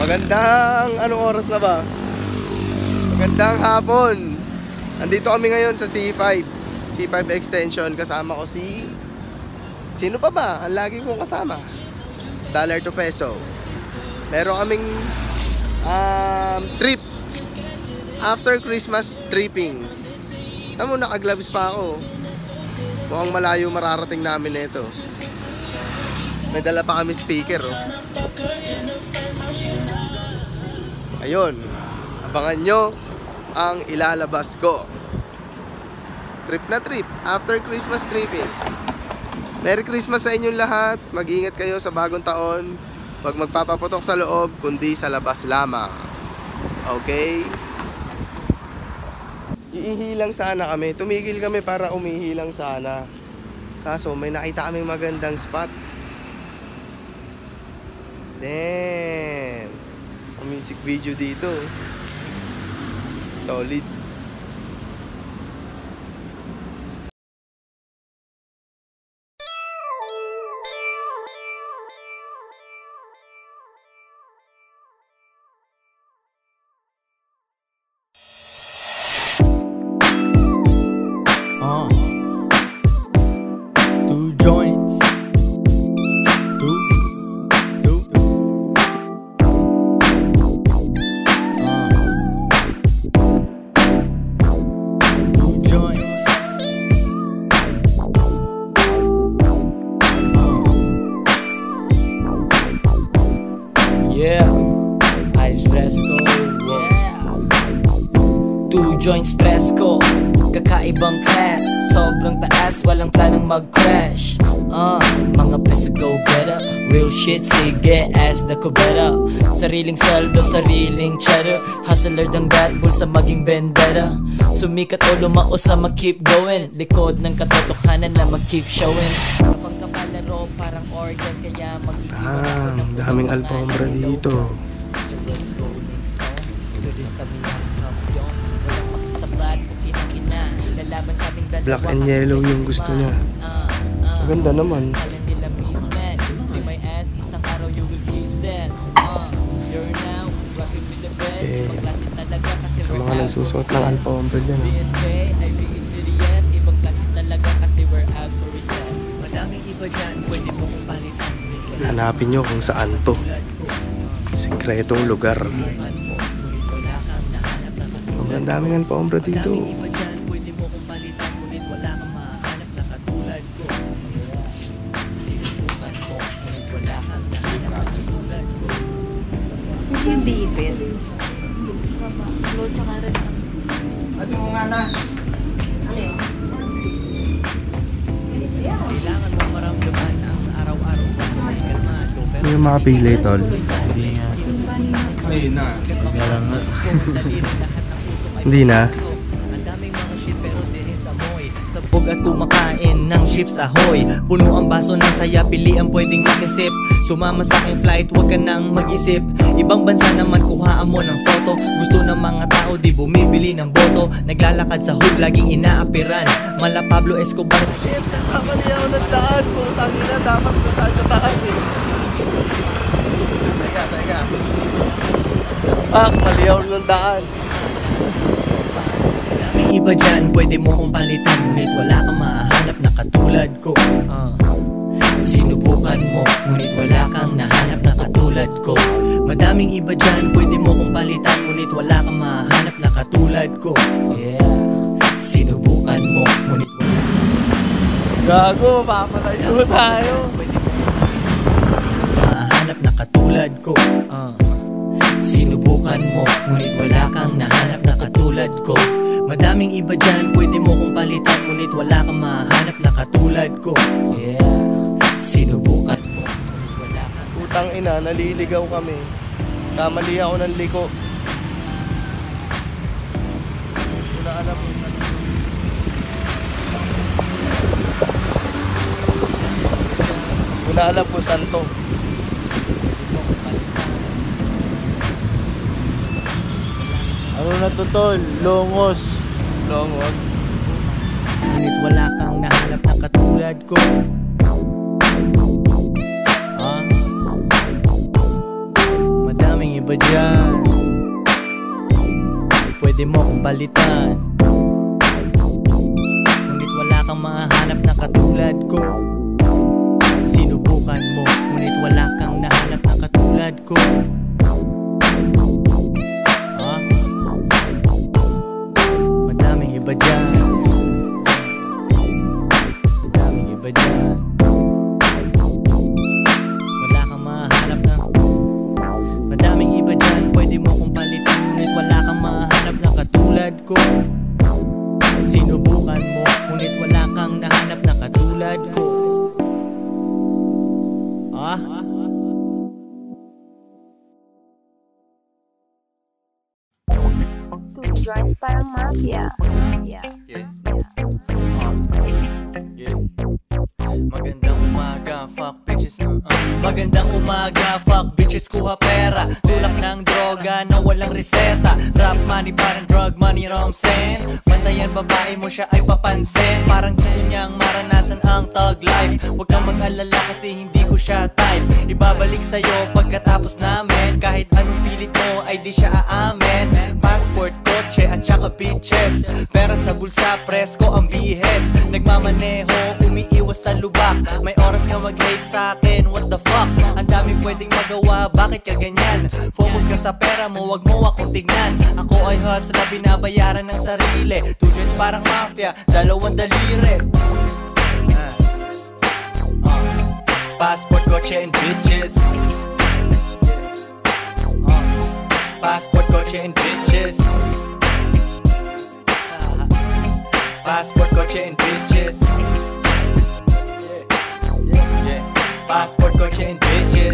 Magandang anong oras na ba? Magandang hapon. Nandito kami ngayon sa C5 extension. Kasama ko si... Sino pa ba? Ang lagi kong kasama. Dollar to peso. Meron kaming trip. After Christmas trippings. Tamo, naka-gloves pa ako. Mukhang malayo mararating namin nito. May dala pa kami speaker, oh. Ayun, abangan nyo ang ilalabas ko. Trip na trip, after Christmas trippings. Merry Christmas sa inyong lahat. Mag-ingat kayo sa bagong taon. Huwag magpapaputok sa loob, kundi sa labas lamang. Okay? Iihilang sana kami. Tumigil kami para umihilang sana. Kaso may nakita kaming magandang spot. Damn! Ang music video dito. Solid. Two joints. Yeah, ice fresco. Yeah, two joints fresco. Kakaibang class, sobrang taas, walang planong mag-crash. Mga presa go better, real shit, sige, as the kubera. Sariling sweldo, sariling cheddar. Hustler ng Red Bull sa maging vendetta. Sumikat o lumao sa mag-keep going. Likod ng katotohanan na mag-keep showing. Kapag kapalaro, parang organ, kaya mag-iwan. Daming alfombra dito. Black and yellow yung gusto niya. Maganda naman. Sa mga nagsusuot ng alfombra dyan, hanapin nyo kung saan to. Sikretong lugar. Ang daming alfombra dito. Yung dipit. Load tsaka rin. Ano mo nga na? Ano yun? Kailangan mo maramdaman ang araw-araw sa akin kalmado. Ano yung mga pili, tol? Hindi nga. Hindi na. Hindi na. Sabog at kumakain ng chips ahoy. Puno ang baso ng saya, pili ang pwedeng makisip. Sumama sa aking flight, huwag ka nang mag-isip. Ibang bansa naman kuhaan mo ng photo. Gusto ng mga tao, di bumibili ng boto. Naglalakad sa hood, laging inaapiran. Mala Pablo Escobar. Kamali ako ng daan po. Tangina, dapat puntaan sa taas eh. Teka. Mali ako ng daan. May iba dyan, pwede mo kong palitan. Ngunit wala kang mahanap na katulad ko. Sinubukan mo, ngunit wala kang nahanap na katulad ko. Madaming iba dyan, pwede mo kong palitan. Ngunit wala kang mahanap na katulad ko. Yeah, sinubukan mo, ngunit wala. Gago, papatay po tayo. Pwede mo mahanap na katulad ko. Sinubukan mo, ngunit wala kang nahanap na katulad ko. Madaming iba dyan, pwede mo kong palitan. Ngunit wala kang mahanap na katulad ko. Yeah, sinubukan mo, ngunit wala kang. Putang ina, naliligaw kami. Kamali ako ng liko. Wala alam mo. Wala alam po saan to. Ano na to, tol? Longos. Ngunit wala kang nahanap na katulad ko. Madaming iba iba dyan, pwede mo kong palitan. Ngunit wala kang mahanap na katulad ko. Sinubukan mo, ngunit wala kang nahanap na katulad ko. Madaming iba dyan, madaming iba dyan. Wala kang mahanap na. Madaming iba dyan, pwede mo kong palitan. Ngunit wala kang mahanap na katulad ko. Sinubukan mo, ngunit wala kang nahanap na katulad ko. Two joints parang mafia. Yeah. Magandang umaga, fuck bitches. Magandang umaga, fuck bitches, kuha pera. Tulak ng droga na walang reseta. Rap money parang drug money, know what I'm saying? Bantayan babae mo, siya ay papansin. Parang gusto niyang maranasan ang thug life. Huwag kang mag-alala kasi hindi ko siya type. Ibabalik sa'yo pagkatapos namin. Kahit anong pilit mo ay di siya aamin. Passport, kotse at saka bitches. Pera sa bulsa, presko ang bihes. Nagmamaneho, umiiwas sa lubak. May oras ka mag-hate sa akin, what the fuck? Ang dami pwedeng magawa, bakit ka ganyan? Focus ka sa pera mo, wag mo akong tignan. Ako ay hustler, binabayaran ng sarili. Two joints parang mafia, dalawang daliri. Passport, kotse and bitches. Passport, kotse and bitches. Passport, kotse and bitches. Passport, kotse and bitches.